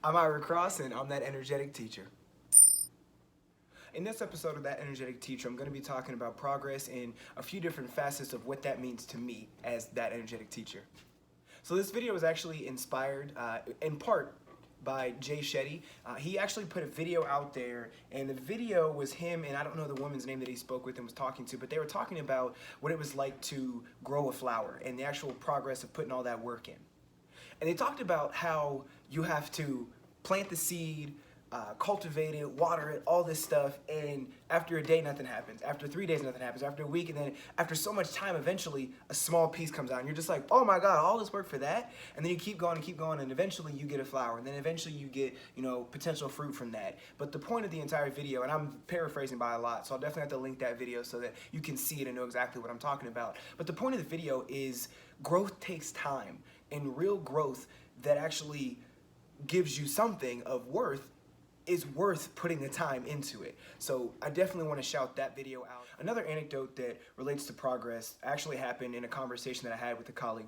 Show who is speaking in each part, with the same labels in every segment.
Speaker 1: I'm Ira Cross, and I'm that energetic teacher. In this episode of That Energetic Teacher, I'm going to be talking about progress and a few different facets of what that means to me as that energetic teacher. So this video was actually inspired in part by Jay Shetty. He actually put a video out there, and the video was him, and I don't know the woman's name that he spoke with and was talking to, but they were talking about what it was like to grow a flower and the actual progress of putting all that work in. And they talked about how you have to plant the seed, cultivate it, water it, all this stuff, and after a day, nothing happens. After 3 days, nothing happens. After a week, and then after so much time, eventually, a small piece comes out, and you're just like, oh my God, all this work for that? And then you keep going, and eventually you get a flower, and then eventually you get, potential fruit from that. But the point of the entire video, and I'm paraphrasing by a lot, so I'll definitely have to link that video so that you can see it and know exactly what I'm talking about. But the point of the video is growth takes time, and real growth that actually gives you something of worth is worth putting the time into it. So I definitely want to shout that video out. Another anecdote that relates to progress actually happened in a conversation that I had with a colleague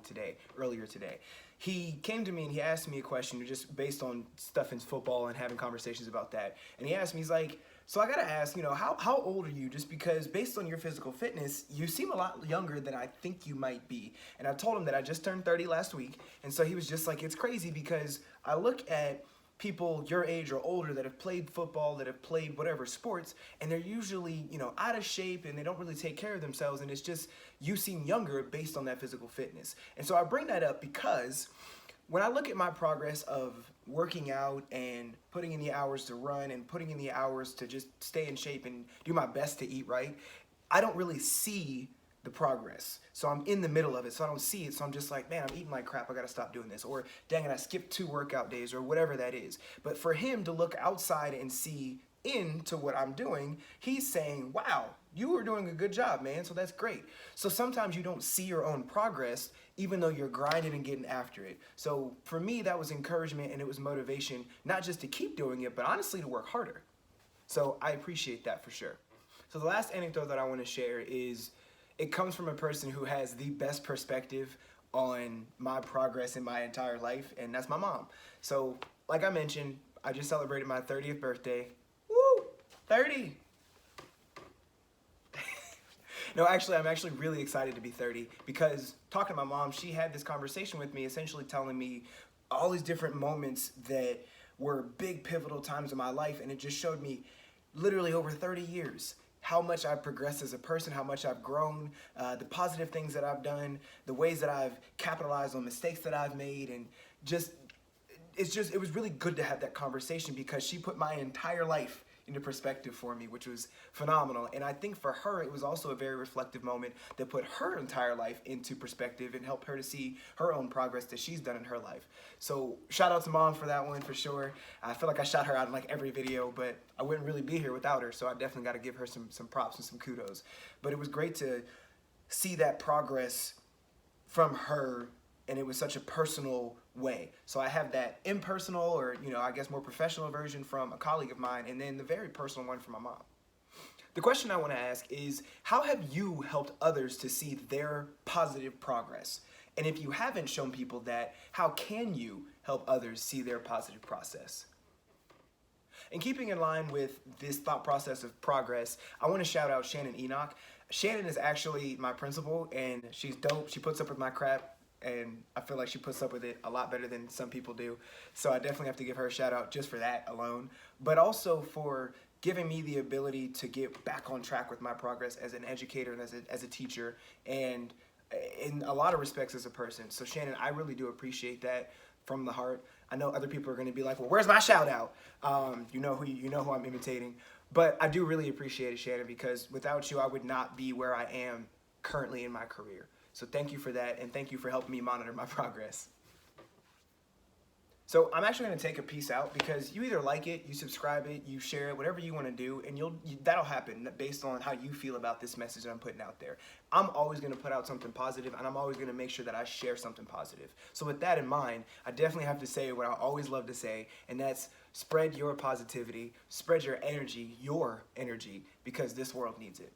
Speaker 1: earlier today. He came to me and he asked me a question just based on stuff in football and having conversations about that. And he asked me, he's like, so I gotta ask, how old are you? Just because based on your physical fitness, you seem a lot younger than I think you might be. And I told him that I just turned 30 last week. And so he was just like, it's crazy because I look at people your age or older that have played football, that have played whatever sports, and they're usually, out of shape and they don't really take care of themselves, and it's just, you seem younger based on that physical fitness. And so I bring that up because when I look at my progress of working out and putting in the hours to run and putting in the hours to just stay in shape and do my best to eat right, I don't really see the progress. So I'm in the middle of it, so I don't see it, so I'm just like, man, I'm eating like crap, I gotta stop doing this, or dang it, I skipped 2 workout days, or whatever that is. But for him to look outside and see into what I'm doing, he's saying, wow, you were doing a good job, man, so that's great. So sometimes you don't see your own progress, even though you're grinding and getting after it. So for me, that was encouragement and it was motivation, not just to keep doing it, but honestly to work harder. So I appreciate that for sure. So the last anecdote that I want to share is, it comes from a person who has the best perspective on my progress in my entire life, and that's my mom. So, like I mentioned, I just celebrated my 30th birthday. Woo! 30! No, actually, I'm actually really excited to be 30 because talking to my mom, she had this conversation with me, essentially telling me all these different moments that were big pivotal times in my life, and it just showed me literally over 30 years how much I've progressed as a person, how much I've grown, the positive things that I've done, the ways that I've capitalized on mistakes that I've made, and it was really good to have that conversation because she put my entire life into perspective for me, which was phenomenal. And I think for her, it was also a very reflective moment that put her entire life into perspective and helped her to see her own progress that she's done in her life. So shout out to mom for that one for sure. I feel like I shout her out in like every video, but I wouldn't really be here without her. So I definitely got to give her some props and some kudos. But it was great to see that progress from her, and it was such a personal way. So I have that impersonal, or I guess more professional version from a colleague of mine, and then the very personal one from my mom. The question I want to ask is, how have you helped others to see their positive progress? And if you haven't shown people that, how can you help others see their positive process? And keeping in line with this thought process of progress, I want to shout out Shannon Enoch. Shannon is actually my principal, and she's dope. She puts up with my crap, and I feel like she puts up with it a lot better than some people do. So I definitely have to give her a shout out just for that alone, but also for giving me the ability to get back on track with my progress as an educator and as a teacher, and in a lot of respects as a person. So Shannon, I really do appreciate that from the heart. I know other people are going to be like, well, where's my shout out? You know who I'm imitating. But I do really appreciate it, Shannon, because without you, I would not be where I am currently in my career. So thank you for that, and thank you for helping me monitor my progress. So I'm actually going to take a piece out because you either like it, you subscribe it, you share it, whatever you want to do, and that'll happen based on how you feel about this message that I'm putting out there. I'm always going to put out something positive, and I'm always going to make sure that I share something positive. So with that in mind, I definitely have to say what I always love to say, and that's spread your positivity, spread your energy, because this world needs it.